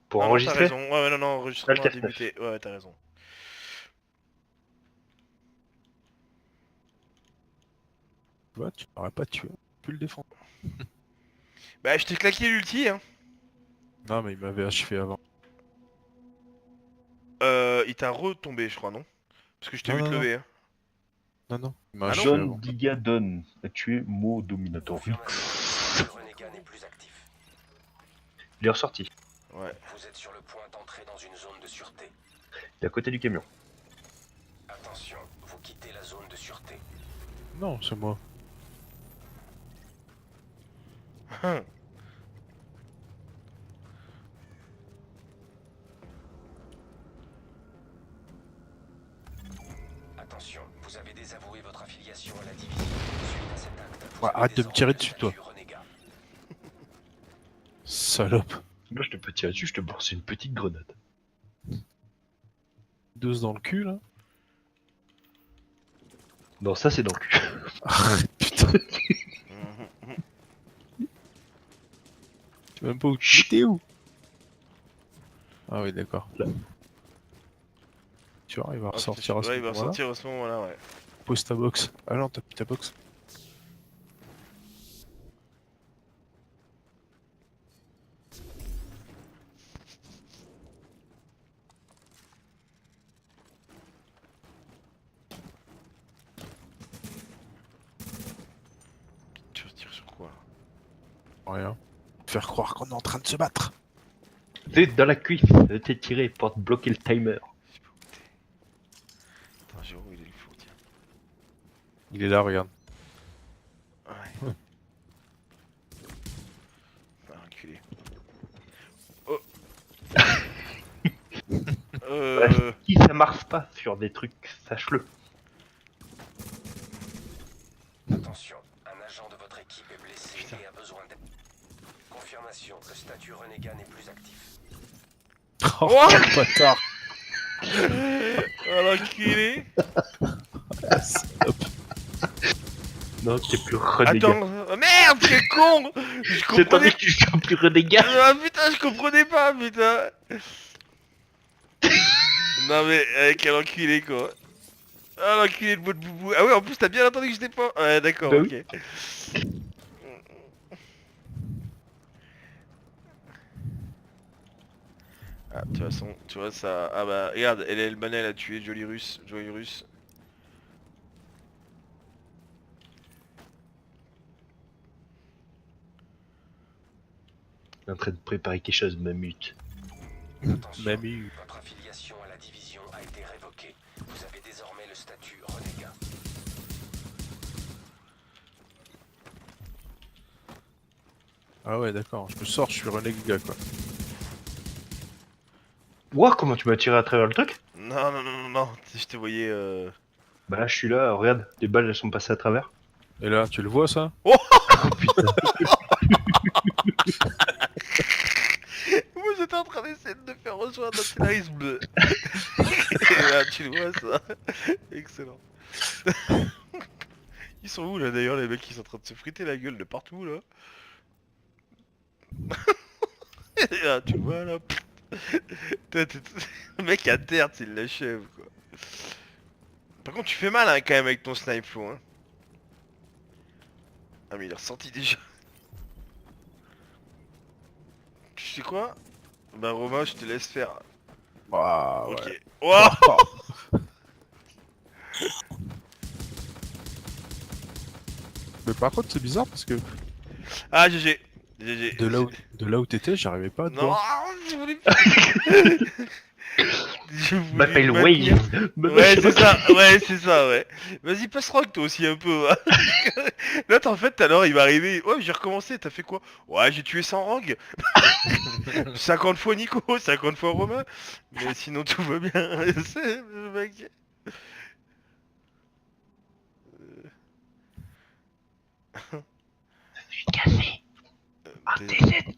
Pour Ah non, t'as enregistrer. raison. Ouais, ouais, non, non, enregistrement à Alt F9. débuter. Ouais, t'as raison. Tu vois, tu l'aurais pas tué. Tu peux le défendre. Bah, je t'ai claqué l'ulti, hein. Non, mais il m'avait achevé avant. Il t'a retombé, je crois, non? Parce que je t'ai Non, vu te non, non. lever, hein. Non, non. Il m'a Ah non? achevé John avant. Gigadon a tué Mo Dominator X. Le renégat n'est plus actif. Il est ressorti. Ouais. Vous êtes sur le point d'entrer dans une zone de sûreté. Il est à côté du camion. Attention, vous quittez la zone de sûreté. Non, c'est moi. Attention, vous avez désavoué votre affiliation à la division. Suite à cet acte, vous Ouais, avez arrête de me désormais tirer le dessus, toi. statut renégat. Salope. Moi je te peux tirer dessus, je te balance une petite grenade. Dose dans le cul, là. Non, ça c'est dans le cul. Arrête, putain. Tu sais même pas où tu étais où. Ah oui, d'accord. Là. Tu vois, il va Ah, ressortir à ce ouais, il va moment-là. ressortir à ce moment-là, ouais. Pose ta box. Ah non, t'as plus ta box. Tu retires sur quoi, là? Rien. Faire croire qu'on est en train de se battre. T'es dans la cuisse, t'es tiré pour te bloquer le timer. Je sais pas où t'es. Attends, j'ai où il est le fou, tiens. Il est là, regarde. Ouais. Ah, enculé. Oh. Si ça marche pas sur des trucs, sache-le. Attention, un agent de votre équipe est blessé et a besoin d'aide. Confirmation, le statut renégat n'est plus actif. Oh, What quel bâtard. Oh, l'enculé. Salope. Non, t'es plus renégat. Attends, oh, merde, quel con. Je C'est comprenais tandis que tu sois plus renégat. Ah putain, je comprenais pas, putain. Non mais, quel enculé quoi. Ah l'enculé de bout de boubou. Ah ouais, en plus t'as bien entendu que je t'ai pas. Ouais, d'accord, Bah ok. oui. Ah, de toute façon, tu vois ça. Ah bah, regarde, elle Manel a tué Joli Russe, Joyeux Russe. Il est en train de préparer quelque chose, Mamute. Attention, Mamie. votre affiliation à la division a été révoquée. Vous avez désormais le statut renégat. Ah ouais, d'accord. Je me sors, je suis renégat, quoi. Ouah, comment tu m'as tiré à travers le truc? Non, non, non, non, non, je te voyais. Bah là, je suis là, regarde, les balles elles sont passées à travers. Et là, tu le vois, ça? Oh putain. Moi j'étais en train d'essayer de faire rejoindre notre scénariste bleu. Et là, tu le vois ça. Excellent. Ils sont où là d'ailleurs les mecs qui sont en train de se friter la gueule de partout là. Et là, tu le vois là. Le mec à terre, il l'achève quoi. Par contre tu fais mal hein, quand même avec ton snipe Flo hein. Ah mais il est ressorti déjà. Tu sais quoi? Bah Romain je te laisse faire. Ah Ok. ouais. Wow. Mais par contre, c'est bizarre parce que Ah GG. GG. de là où t'étais, j'arrivais pas à te Non, voir. je voulais pas. Je voulais M'appelle maintenir- Wave. Ouais, c'est ça, ouais. Vas-y, passe rock toi aussi un peu. Hein. Là, en fait, alors il va arriver. Ouais, j'ai recommencé, t'as fait quoi? Ouais, j'ai tué 100 Rogue. 50 fois Nico, 50 fois Romain. Mais sinon, tout va bien. C'est le mec. Café. Ah, T'es- t'es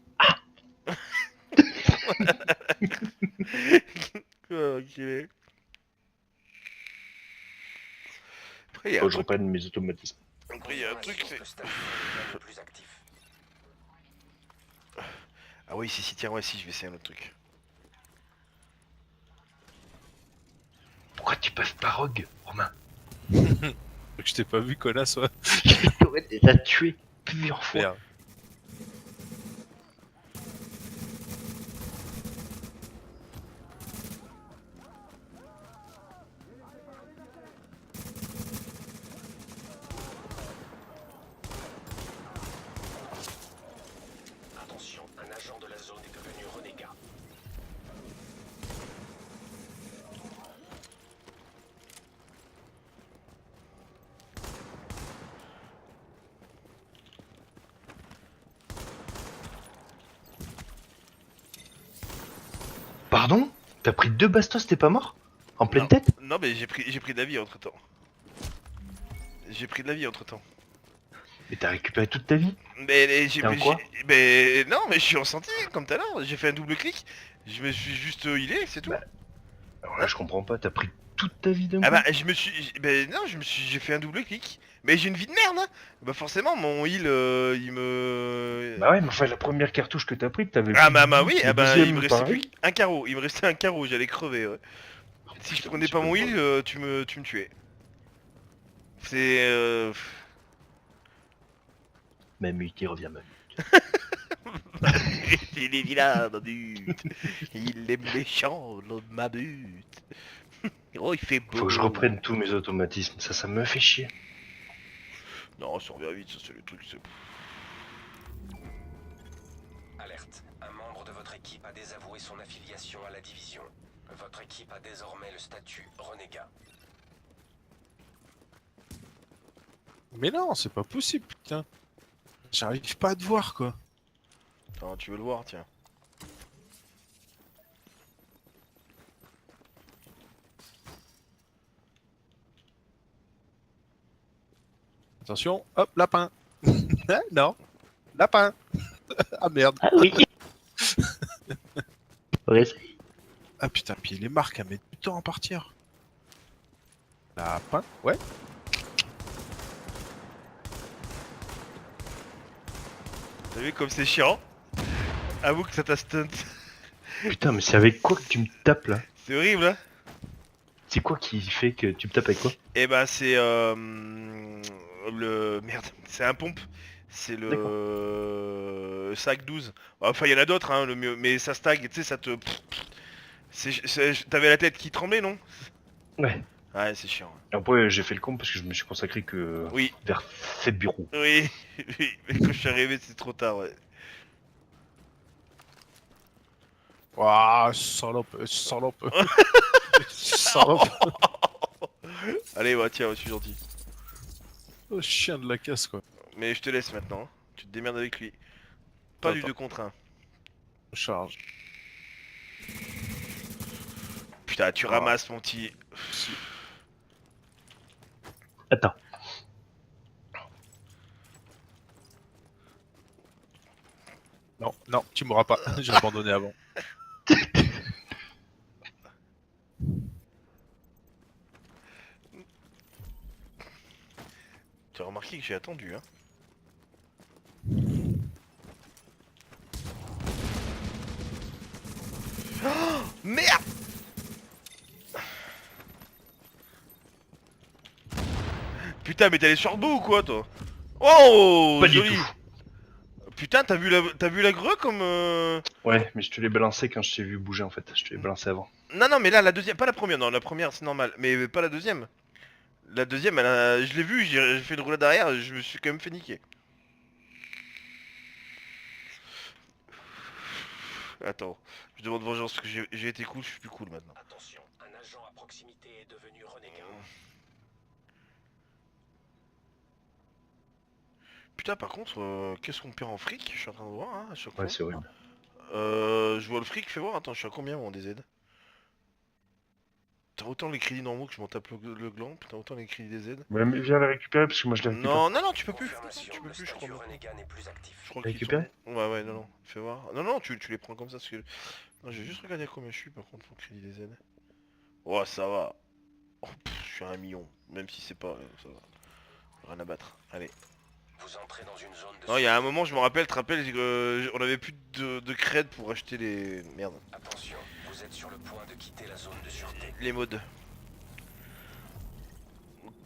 Ah, enculé. Après, il y a Faut un que je truc. reprenne mes automatismes. Après, il y a un truc, Confirmation, c'est. le statut renégat n'est plus actif. Ah oui, si, tiens, ouais, si, je vais essayer un autre truc. Pourquoi tu passes pas Rogue, Romain? Je t'ai pas vu, connasse, ouais. Je t'aurais déjà tué plusieurs fois. Merde. Attention, un agent de la zone est devenu renégat. Pardon? T'as pris 2 bastos, t'es pas mort? En pleine Non. tête? Non, mais j'ai pris de la vie entre temps. J'ai pris de la vie entre temps. Mais t'as récupéré toute ta vie? J'ai T'es en quoi? mais non, mais je suis ressenti comme tout à l'heure. J'ai fait un double clic. Je me suis juste healé, c'est tout. Bah, Alors là, je comprends pas, t'as pris toute ta vie d'un Ah coup? bah je me suis, non, j'ai fait un double clic. Mais j'ai une vie de merde, hein. Bah forcément, mon heal, il me. Bah ouais, mais enfin, la première cartouche que t'as prise, t'avais Ah plus bah, de bah vie, oui, la ah bah il deuxième, me restait pareil. plus qu'un carreau. Il me restait un carreau, j'allais crever. Ouais. Si je putain, prenais tu pas peux mon pas. heal, tu me tuais. C'est Même qui revient même. il est vilain, mon but. Il est méchant, l'homme ma but. Oh, il fait beau. Faut que je reprenne tous mes automatismes, ça me fait chier. Non, ça revient vite, ça c'est le truc. Alerte. Un membre de votre équipe a désavoué son affiliation à la division. Votre équipe a désormais le statut renégat. Mais non, c'est pas possible, putain. J'arrive pas à te voir, quoi. Attends, tu veux le voir, tiens. Attention, hop, lapin. Hein, non, lapin. Ah merde. Ah oui. Ouais, ça y est. Ah putain, puis les marques, elles mettent du temps à partir. Lapin, ouais. T'as vu comme c'est chiant? Avoue que ça t'a stunt. Putain, mais c'est avec quoi que tu me tapes là? C'est horrible, hein? C'est quoi qui fait que tu me tapes avec quoi? Eh bah c'est le... Merde, c'est un pompe. C'est le... Sac 12. Enfin, il y en a d'autres, hein, le mieux. Mais ça stag, tu sais, ça te... T'avais la tête qui tremblait, non? Ouais. Ouais, c'est chiant. Après, j'ai fait le con parce que je me suis consacré que Oui, vers 7 bureaux. oui, oui. Mais quand je suis arrivé, c'est trop tard, ouais. Ouah, salope, salope. Salope. Allez, ouais, tiens, je suis gentil. Oh, chien de la casse, quoi. Mais je te laisse maintenant, hein. Tu te démerdes avec lui. Pas du Attends. 2 contre 1. Charge. Putain, tu Ah. ramasses mon petit... Attends. Non, non, tu m'auras pas. J'ai abandonné avant. Tu as remarqué que j'ai attendu, hein. Oh, merde! Putain, mais t'es allé sur le bout ou quoi, toi? Oh, Pas du joli! tout. Putain, t'as vu la grue comme... Ouais, mais je te l'ai balancé quand je t'ai vu bouger en fait. Je te l'ai balancé avant. Non, non, mais là, la deuxième, pas la première, non, la première c'est normal, mais pas la deuxième. La deuxième, je l'ai vu, j'ai fait une roulade arrière, je me suis quand même fait niquer. Attends, je demande vengeance parce que j'ai été cool, je suis plus cool maintenant. Attention, un agent à proximité est devenu renégat. Putain, par contre, qu'est-ce qu'on perd en fric? Je suis en train de voir, hein, à chaque fois. Ouais, c'est horrible. Je vois le fric, fais voir, attends, je suis à combien moi en DZ? T'as autant les crédits normaux que je m'en tape le gland, putain, autant les crédits DZ. Ouais, mais viens la récupérer parce que moi je l'ai récupéré. Non, non, non, tu peux plus. Confirmation, Tu peux le plus, je crois. statut maintenant. renégat n'est plus actif. Je crois qu'ils Récupérer? sont- Ouais, ouais, non, non, fais voir. Non, non, tu les prends comme ça parce que... Non, j'ai juste regardé à combien je suis par contre pour crédit DZ. Oh, ça va. Oh, je suis à 1 million, même si c'est pas... ça va. Rien à battre, allez. Vous entrez dans une zone de... Non, il y a un moment, je me rappelle, tu te rappelles, on avait plus de cred pour acheter les... Merde. Attention, vous êtes sur le point de quitter la zone de sûreté. Les modes.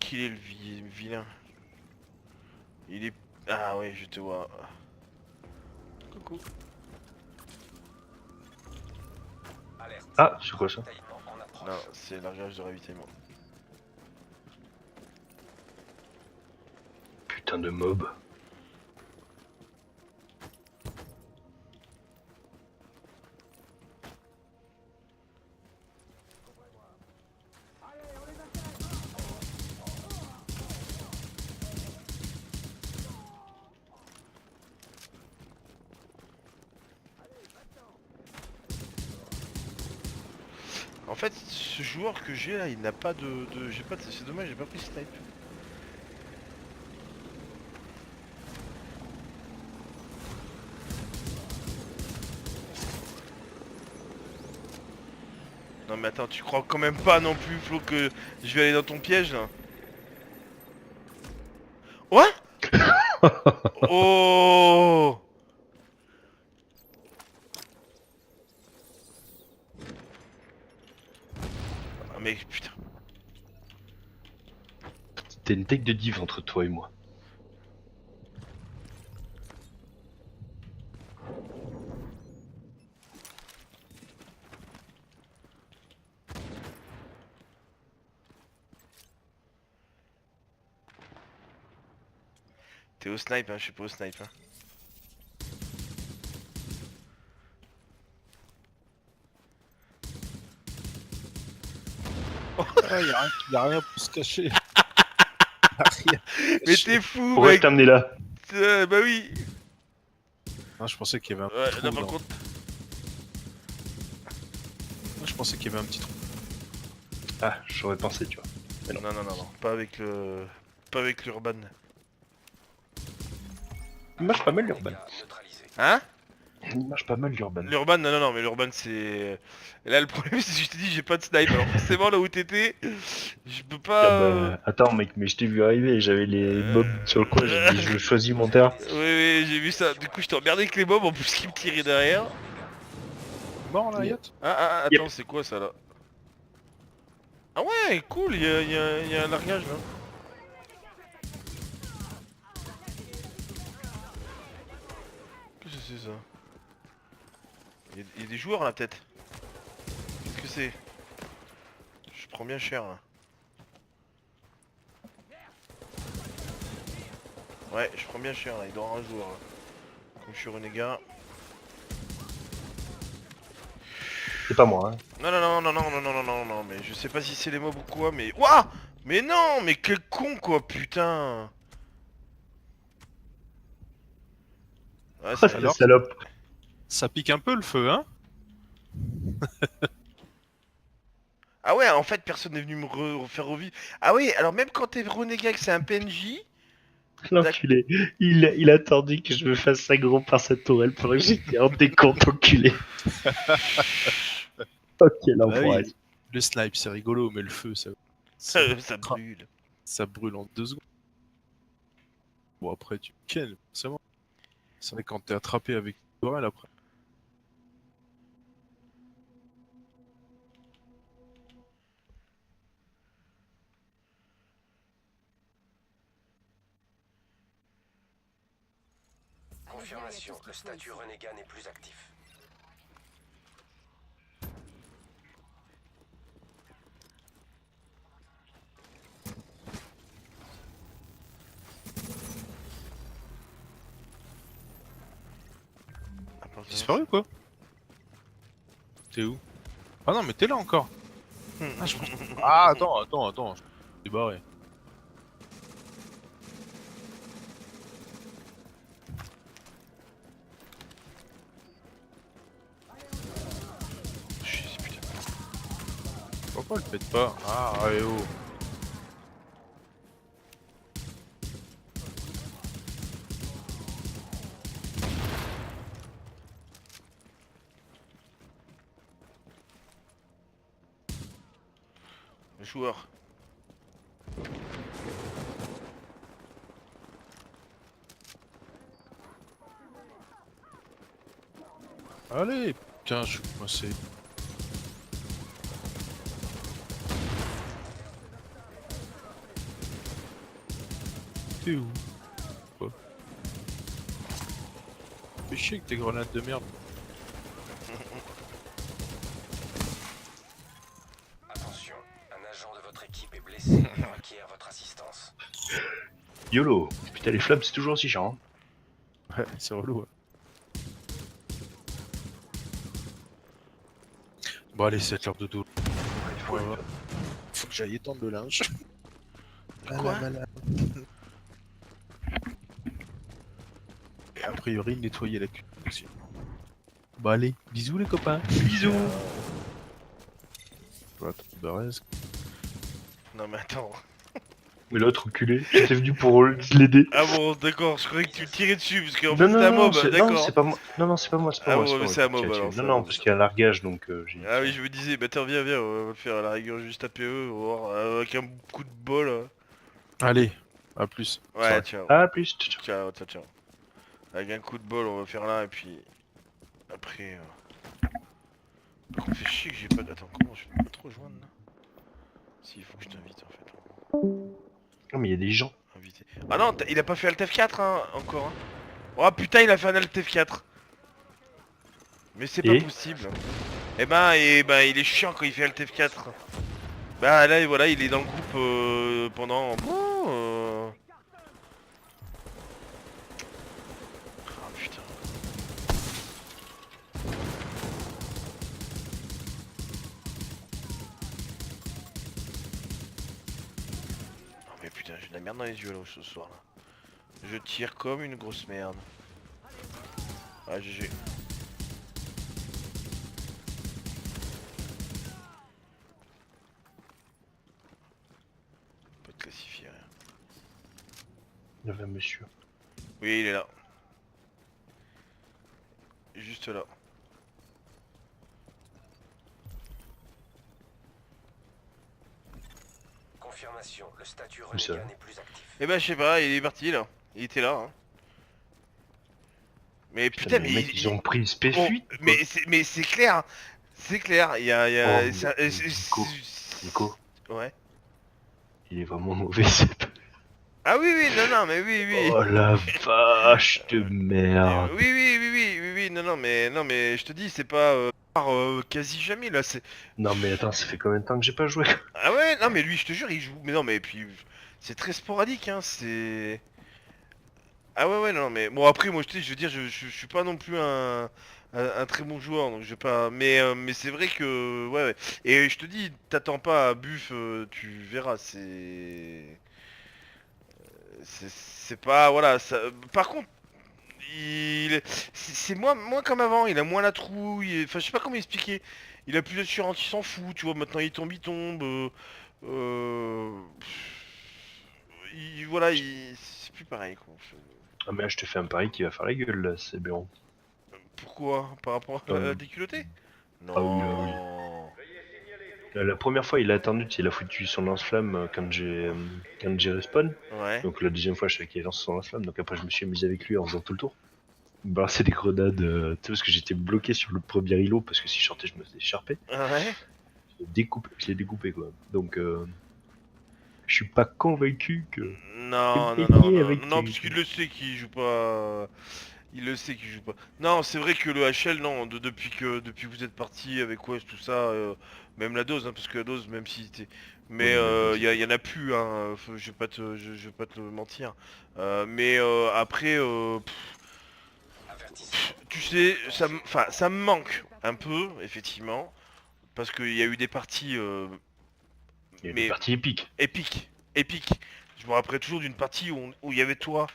qu'il est le vilain? Il est... Ah ouais, je te vois. Coucou. Alerte. Ah, c'est quoi ça? Ravitaillement en approche. Non, c'est largage de ravitaillement. Putain de mob. En fait, ce joueur que j'ai là, il n'a pas j'ai pas c'est dommage, j'ai pas pris snipe. Non mais attends, tu crois quand même pas non plus, Flo, que je vais aller dans ton piège là? What? Oh! Ah mais putain. C'était une tech de div entre toi et moi. T'es au snipe, hein, je suis pas au snipe. Hein. Ah, y a rien pour se cacher. Y a rien. Mais t'es fou, Pourquoi mec! t'amener là? Bah oui! Non, je pensais qu'il y avait un Ouais, trou là par dans- contre. Moi, je pensais qu'il y avait un petit trou. Ah, j'aurais pensé, tu vois. Mais non. Non, non, non, non, pas avec le. Pas avec l'urban. Il marche pas mal l'urban. Dégâts neutralisés. Hein? Il marche pas mal l'urban. L'urban, non, non, non, mais l'urban c'est. Et là le problème c'est que je t'ai dit j'ai pas de snipe, alors forcément là où t'étais, je peux pas. Attends mec, mais je t'ai vu arriver, j'avais les mobs sur le coin, j'ai dit je choisis mon terrain. Oui, oui, j'ai vu ça. Du coup je t'ai emmerdé avec les mobs en plus qui me tiraient derrière. Mort là, Yacht? Ah, attends, c'est quoi ça là? Ah ouais, cool, y a un largage là. Qu'est-ce que c'est ça? Y a des joueurs là peut-être. Qu'est-ce que c'est? Je prends bien cher là. Ouais, je prends bien cher là, il doit y avoir un joueur là. Comme je suis renégat. C'est pas moi, hein. Non, non, non, non, non, non, non, non, non, non, mais je sais pas si c'est les mobs ou quoi, mais. Ouah! Mais non, mais quel con quoi, putain! Ouais, Ah, ça c'est va. la salope. Ça pique un peu le feu, hein? Ah ouais, en fait, personne n'est venu me refaire revivre. Ah oui, alors même quand t'es renégat que c'est un PNJ. L'enculé. Il a attendu que je me fasse aggro par cette tourelle pendant que j'étais en décompte enculé. Ok, Ah l'enfoiré. oui, le snipe c'est rigolo, mais le feu Ça brûle. ça brûle en 2 secondes. Bon après tu kennes, forcément. C'est vrai quand t'es attrapé avec une tourelle après. Confirmation, le statut renégat n'est plus actif. Disparu quoi? T'es où? Ah non mais t'es là encore. Ah, je pense... ah attends, je suis barré. Putain. Pourquoi le faites pas? Ah allez oh. Le joueur. Allez, putain, je suis coincé. T'es où? Quoi? Fais chier avec tes grenades de merde. Attention, un agent de votre équipe est blessé et requiert votre assistance. YOLO. Putain, les flammes, c'est toujours aussi chiant. Hein. Ouais, c'est relou. Ouais. Bon allez, c'est l'heure de dos. Ouais. Faut que j'aille étendre le linge. Quoi? Et a priori, nettoyer la cuisine aussi. Bah allez, bisous les copains. Bisous. Voilà, ton Barès. Non mais attends. Mais l'autre enculé, j'étais venu pour l'aider. Ah bon, d'accord, je croyais que tu me tirais dessus, parce qu'en Non, fait non, c'était un non, mob, non, d'accord. c'est pas moi. Non, non, c'est pas moi, c'est pas Ah moi. bon, pas mais moi c'est un qui mob, tire alors, dessus. c'est Non, un non, mob. parce qu'il y a un largage, donc j'ai... Ah oui, je me disais, bah tiens, viens, on va le faire à la rigueur juste taper eux, on va voir, avec un coup de bol. Allez, à plus. Ouais, ciao. Ah, plus. Tch, tch. Ciao, ciao, ciao. Avec un coup de bol, on va faire là, et puis... Après... Par contre, fait chier que j'ai pas... Attends, comment je peux pas trop joindre, là? Si, il faut que je t'invite, en fait. Non, mais il y a des gens. Invité. Ah non, il a pas fait Alt F4, hein, encore, hein. Oh putain, il a fait un Alt F4. Mais c'est pas Et possible. Et ben, il est chiant quand il fait Alt F4. Bah là, et voilà, il est dans le groupe pendant... Ah putain. Non mais putain, j'ai de la merde dans les yeux là ce soir là. Je tire comme une grosse merde. Ah GG. Pas de classifier rien. il y avait un monsieur. Oui, il est là. Juste là. Confirmation, le statut Où ça? renégat n'est plus actif. Eh ben je sais pas, il est parti là. Il était là. Hein. Mais putain, mais mais les mecs, ils ont pris une spé bon, fuite. mais c'est clair. Hein. C'est clair, il y a... Oh, ça- mais c'est- Nico, Ouais. il est vraiment mauvais. C'est pas- Ah oui, oui, non, non, mais oui, oui. Oh la vache de merde. Oui, non, mais je te dis, c'est pas quasi jamais là. C'est Non, mais attends, ça fait combien de temps que j'ai pas joué? ah ouais, non, mais lui, je te jure, il joue. Mais non, mais puis c'est très sporadique, hein. C'est ah ouais, non, mais bon après, moi, je veux dire, je suis pas non plus un très bon joueur, donc je vais pas. Mais c'est vrai que ouais. Et je te dis, t'attends pas à Buff, tu verras, c'est pas voilà. Par contre. C'est moins comme avant, il a moins la trouille, enfin je sais pas comment expliquer. Il a plus d'assurance, il s'en fout, tu vois, maintenant il tombe. Voilà, c'est plus pareil quoi. Ah, mais là, je te fais un pari qui va faire la gueule, là, c'est bien. Pourquoi? Par rapport à la déculottée? Ah oui, Non. La première fois, il a attendu, il a foutu son lance-flamme quand j'ai respawn. Ouais. Donc la deuxième fois, je savais qu'il lance son lance-flamme. Donc après, je me suis amusé avec lui en faisant tout le tour. Il me balançait des grenades, tu sais, parce que j'étais bloqué sur le premier îlot, parce que si je sortais, je me faisais écharper. Ah ouais. Je l'ai découpé, quoi. Donc, je suis pas convaincu que... Non, parce qu'il le sait qu'il joue pas. Il le sait qu'il joue pas. Non, c'est vrai que le HL, non, depuis que vous êtes parti avec West, tout ça, même la dose, hein, parce que la dose, même si t'es... Mais y en a plus, hein, je vais pas te mentir. Mais après, Avertissement. tu sais, ça me manque un peu, effectivement, parce qu'il y a eu des parties Il y a mais des parties épiques. épiques. Je me rappellerai toujours d'une partie où il y avait toi,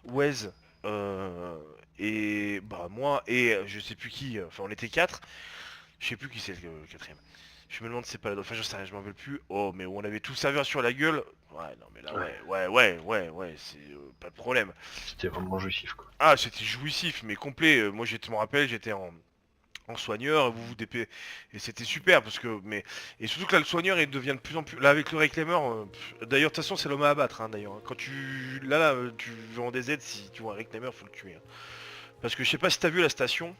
Wes, et bah moi et je sais plus qui, enfin on était quatre, je sais plus qui c'est le quatrième. Je me demande si c'est pas la enfin je sais rien, je m'en rappelle plus. Oh mais où on avait tout serveur sur la gueule. Ouais non mais là ouais, c'est pas de problème. C'était vraiment jouissif, quoi. Ah c'était jouissif mais complet. Moi je me rappelle j'étais en soigneur, et c'était super parce que et surtout que là le soigneur il devient de plus en plus là avec le réclamer d'ailleurs de toute façon c'est l'homme à abattre hein, d'ailleurs quand tu vas en DZ si tu vois un réclamer faut le tuer hein. Parce que je sais pas si t'as vu la station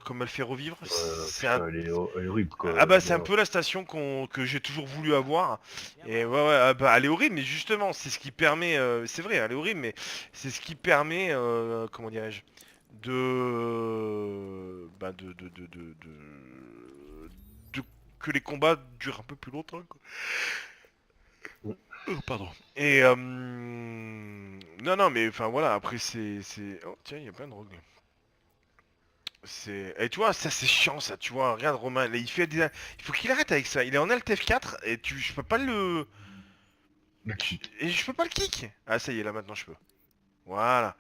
comme elle fait revivre. C'est Putain, elle est horrible quoi. Ah bah c'est un Bon, peu la station que j'ai toujours voulu avoir. Et ouais, ah bah, elle est horrible, mais justement c'est ce qui permet, c'est vrai elle est horrible, mais c'est ce qui permet, comment dirais-je, de que les combats durent un peu plus longtemps quoi. Oh, pardon. Et non non mais enfin voilà, après c'est oh tiens il y a plein de drogues. C'est et tu vois ça c'est chiant ça, tu vois, regarde Romain là, il faut qu'il arrête avec ça, il est en Alt F4 et je peux pas le kick. et je peux pas le kick. Ah ça y est là maintenant je peux. Voilà.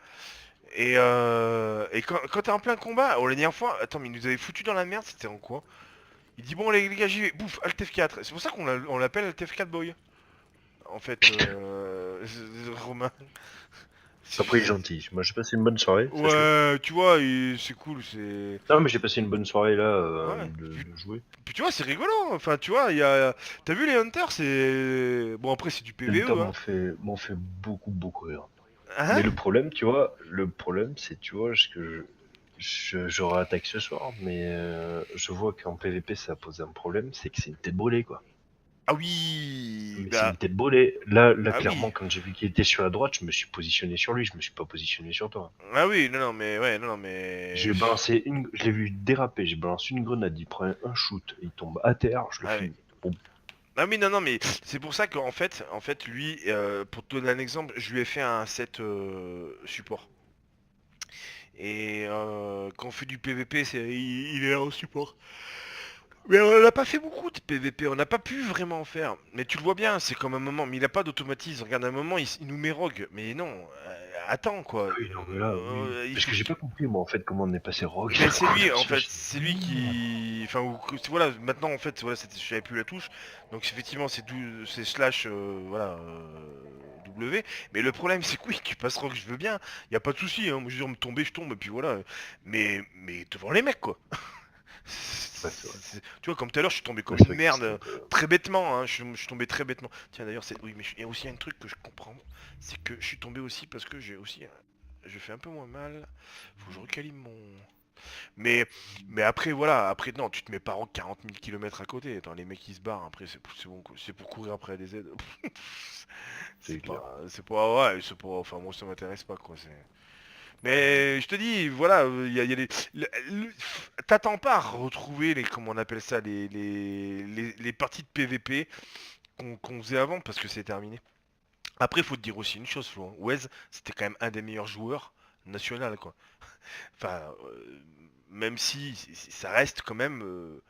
Et quand t'es en plein combat, oh la dernière fois, attends mais il nous avait foutu dans la merde, c'était en quoi? Il dit bon les gars j'y vais, bouffe, Alt F4. C'est pour ça on l'appelle Alt F4 Boy. En fait, Romain. Après il est gentil. Moi j'ai passé une bonne soirée, sache-le. Ouais, tu vois, c'est cool, c'est... Non mais j'ai passé une bonne soirée là Ouais. de jouer. Puis tu vois, c'est rigolo, enfin tu vois, T'as vu les Hunters, c'est... Bon après c'est du Les Hunters PvE, hein. m'ont fait beaucoup rire. Hein. Mais le problème, tu vois, c'est, tu vois, je réattaque ce soir, mais je vois qu'en PVP ça pose un problème, c'est que c'est une tête brûlée, quoi. Ah oui, Mais c'est bah... une tête brûlée. Là, Ah oui. clairement, quand j'ai vu qu'il était sur la droite, je me suis positionné sur lui, je me suis pas positionné sur toi. Ah oui, non, non, mais... Ouais, non, non, mais... Je l'ai vu déraper, j'ai balancé une grenade, il prend un shoot, il tombe à terre, je le Ah oui. finis. Bon, Ah oui, non, non, mais c'est pour ça qu'en fait, lui, pour te donner un exemple, je lui ai fait un set support. Et quand on fait du PVP, il est là en support. Mais on n'a pas fait beaucoup de PVP, on n'a pas pu vraiment en faire. Mais tu le vois bien, c'est comme un moment, mais il a pas d'automatisme. Regarde, un moment, il nous met rogue. Mais non, attends quoi. oui, non, mais là, oui. Il Parce faut que j'ai pas compris, moi, en fait, comment on est passé rogue. mais c'est lui, en fait, c'est lui qui... Enfin, voilà, maintenant, en fait, voilà, je savais plus la touche. Donc, effectivement, c'est slash, voilà, W. Mais le problème, c'est que oui, tu passes rogue, je veux bien. Y a pas de souci, hein. Moi, je veux dire, me tomber, je tombe, et puis voilà. Mais devant les mecs, quoi. Ouais, c'est vrai. Tu vois, comme tout à l'heure, je suis tombé Ouais, comme c'est une vrai que c'était un merde, peu... très bêtement, hein, je suis tombé très bêtement. Tiens, d'ailleurs, oui, mais il y a aussi un truc que je comprends, c'est que je suis tombé aussi parce que j'ai aussi, je fais un peu moins mal. Faut que je recalibre mon. Mais, mais après, voilà, après, non, tu te mets pas en 40 000 km à côté. Attends, les mecs ils se barrent, après, c'est bon, quoi. C'est pour courir après des aides. C'est clair. C'est pas, enfin, moi ça m'intéresse pas, quoi. Mais je te dis, voilà, il y a t'attends pas à retrouver les, comment on appelle ça, les parties de PVP qu'on faisait avant parce que c'est terminé. Après, il faut te dire aussi une chose, Flo, hein. Wez, c'était quand même un des meilleurs joueurs national, quoi. Enfin, même si ça reste quand même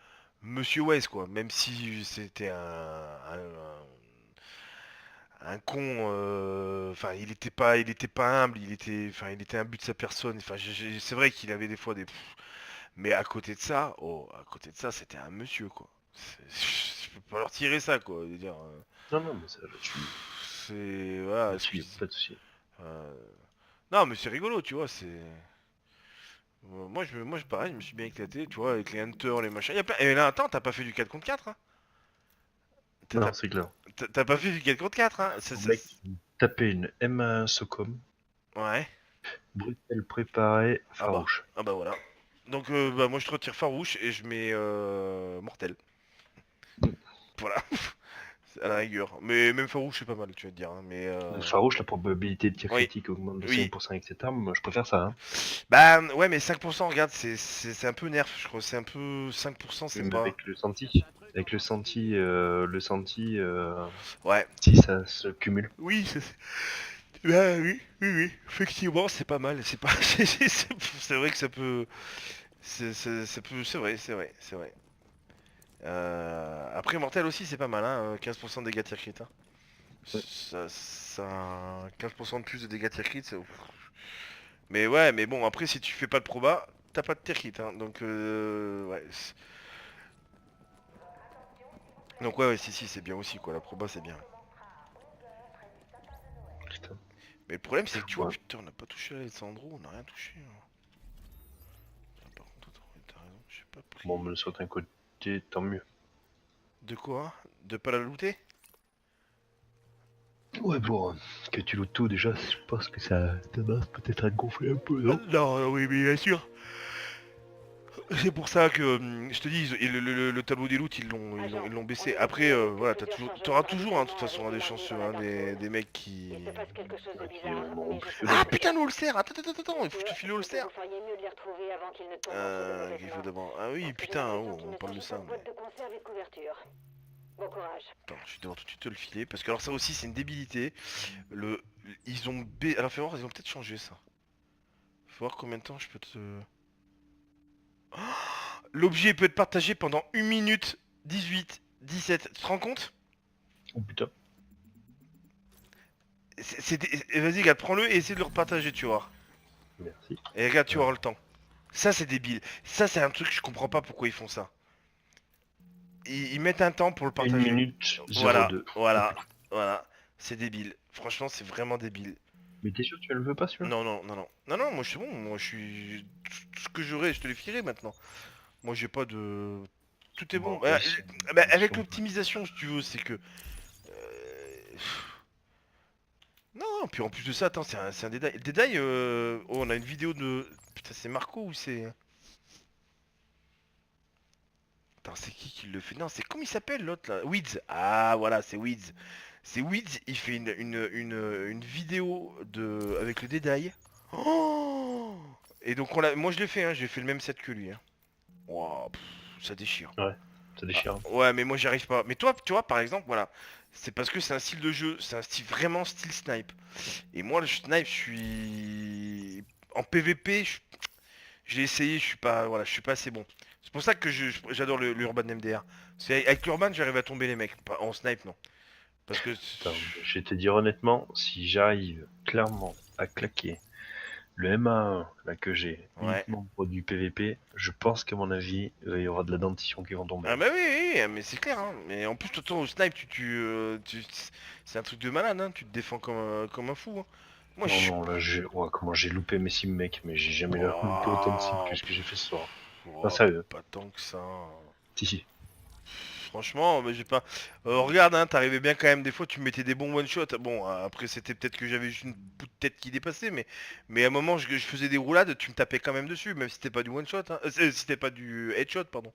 Monsieur Wez, quoi. Même si c'était un con, enfin il était pas humble, enfin il était imbu de sa personne. Enfin c'est vrai qu'il avait des fois des, mais à côté de ça, oh, à côté de ça, c'était un monsieur quoi. Je peux pas leur tirer ça quoi. Je veux dire, Non, non, mais ça, là-dessus, c'est voilà. là-dessus, y a pas de souci. Euh, Non mais c'est rigolo, tu vois. C'est moi pareil, je me suis bien éclaté, tu vois, avec les hunters, les machins. Y a plein... Et là attends, t'as pas fait du 4 contre 4 hein. T'as Non, t'as- c'est clair. t'as pas fait du 4 contre 4 hein. Le mec, taper une M1 Socom, Ouais. brutal préparé, Ah bah, farouche. ah bah voilà. Donc bah, moi je te retire farouche et je mets mortel. Voilà, à la rigueur. Mais même farouche c'est pas mal, tu vas te dire. Hein. Mais Farouche, la probabilité de tir oui, critique augmente de oui. 5% avec cette arme, moi je préfère ça. Hein. Bah ouais, mais 5%, regarde, c'est un peu nerf, je crois. C'est un peu 5%, c'est Même pas. avec le senti. Avec le senti, Ouais. si ça se cumule. Oui, bah, oui, oui, oui. Effectivement, c'est pas mal. C'est pas. C'est vrai que ça peut. Ça peut. C'est vrai, c'est vrai, c'est vrai. Après, mortel aussi, c'est pas mal, hein. 15% de dégâts tir crit. Hein. Ouais. Ça 15% de plus de dégâts tir crit, c'est ouf. Mais ouais, mais bon, après, si tu fais pas de proba, t'as pas de tir crit, hein. Donc, ouais. Donc, ouais, ouais, si, c'est bien aussi, quoi. La proba, c'est bien. Putain. Mais le problème, c'est que tu vois, Ouais. putain, on n'a pas touché à Alessandro, on n'a rien touché. Hein. Putain, par contre, t'as raison, j'ai pas pris. Bon, mais sur un côté, tant mieux. De quoi? De pas la looter? Ouais, bon, que tu lootes tout déjà, je pense que ça commence peut-être à gonfler un peu, non? Non, oui, mais bien sûr. C'est pour ça que je te dis, le tableau des loots ils l'ont baissé. Après, voilà, t'auras toujours, hein, de toute façon, hein, des chanceux, hein, des mecs qui. Il se passe quelque chose de Qui bizarre à m'auront côté. plus que Ah d'autres. putain, le holster! Attends, il faut que je te file le holster. Vous feriez mieux de les retrouver avant qu'ils ne tombent entre de mauvaises Il faut mains. d'abord. Ah oui, On se putain, demande oh, qu'ils on ne parle de s'agit ça. pas de Mais... boîte de conserve et de couverture. Bon courage. Attends, je vais devoir tout de suite te le filer. Parce que alors, ça aussi, c'est une débilité. Le. Ils ont. Alors, fais voir, ils ont peut-être changé ça. Faut voir combien de temps je peux te. L'objet peut être partagé pendant 1 minute 18, 17. Tu te rends compte? Oh putain. Vas-y, regarde, prends-le et essaie de le repartager, tu vois. Merci. Et regarde, tu auras le temps. Ça, c'est débile. Ça, c'est un truc, je comprends pas pourquoi ils font ça. Ils mettent un temps pour le 1 partager. minute Voilà, 02. voilà. C'est débile. Franchement, c'est vraiment débile. Mais t'es sûr que tu le veux pas celui-là? Non, moi, c'est bon. Moi, je suis... Tout ce que j'aurai, je te le filerai maintenant. Moi, j'ai pas de... Tout est bon. Bon, Bah, vas-y. avec Si on- l'optimisation, si tu veux, c'est que... Non, puis en plus de ça, attends, c'est un détail. Détail, oh, on a une vidéo de... Putain, c'est Marco ou c'est... Attends, c'est qui le fait? Non, c'est comment il s'appelle l'autre là? Weeds. Ah, voilà, c'est Weeds. C'est Weeds, il fait une vidéo avec le détail. Oh, et donc, moi je l'ai fait, hein, j'ai fait le même set que lui. Hein. Ouah, ça déchire. Ouais, ça déchire. Ouais, mais moi j'y arrive pas. Mais toi, tu vois, par exemple, voilà. C'est parce que c'est un style de jeu, c'est un style vraiment style snipe. Et moi, le snipe, je suis... En PVP, j'ai essayé, je suis pas assez bon. C'est pour ça que j'adore l'Urban MDR. Avec l'Urban, j'arrive à tomber les mecs. Pas en snipe, non. Parce que... Putain, je vais te dire honnêtement, si j'arrive clairement à claquer le MA1 là que j'ai Ouais. uniquement pour du PVP, je pense qu'à mon avis, il y aura de la dentition qui vont tomber. Ah bah oui, mais c'est clair, hein. Mais en plus, toi, au snipe, c'est un truc de malade, hein. Tu te défends comme un fou, hein. Moi, je Non, suis... non, là, comment j'ai loupé mes 6 mecs, mais j'ai jamais loupé autant de cibles que ce que j'ai fait ce soir. Oh, Pas sérieux. pas tant que ça. Si. Franchement, mais j'ai pas... regarde, hein, t'arrivais bien quand même, des fois tu mettais des bons one-shots. Bon, après c'était peut-être que j'avais juste une bout de tête qui dépassait, mais à un moment je faisais des roulades, tu me tapais quand même dessus, même si c'était pas du one-shot, hein. Si c'était pas du headshot, pardon.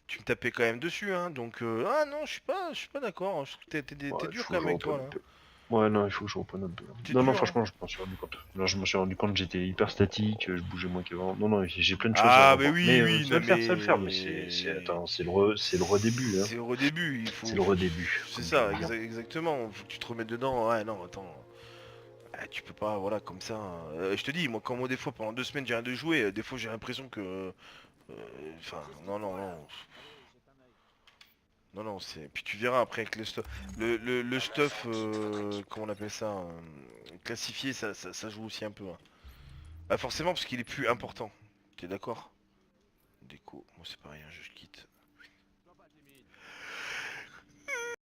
Tu me tapais quand même dessus, hein, donc... Ah non, je suis pas d'accord, hein. Je trouve que Ouais, t'es il dur faut quand que même je avec toi, reprenne là. un peu. Ouais, non, il faut que je reprenne un peu. T'es Non, dur, hein. franchement, je m'en suis rendu compte. Là, je me suis rendu compte que j'étais hyper statique, je bougeais moins qu'avant. Non, j'ai plein de choses à Ah, mais revoir. oui, Mais oui, ça non va le faire, mais mais... attends, c'est le redébut, hein. C'est au début, il faut... C'est le redébut, C'est comme ça, je veux dire. exactement, faut que tu te remettes dedans, ouais, non, attends... Ah, tu peux pas, voilà, comme ça. Je te dis, moi, quand moi, des fois, pendant 2 semaines, j'ai rien de jouer, des fois, j'ai l'impression que... Enfin, non. Non, c'est... Puis tu verras après avec le stuff... Le stuff, comment on appelle ça classifié, ça joue aussi un peu. Hein. Bah forcément, parce qu'il est plus important. T'es d'accord? Déco, moi c'est pareil, hein, je quitte.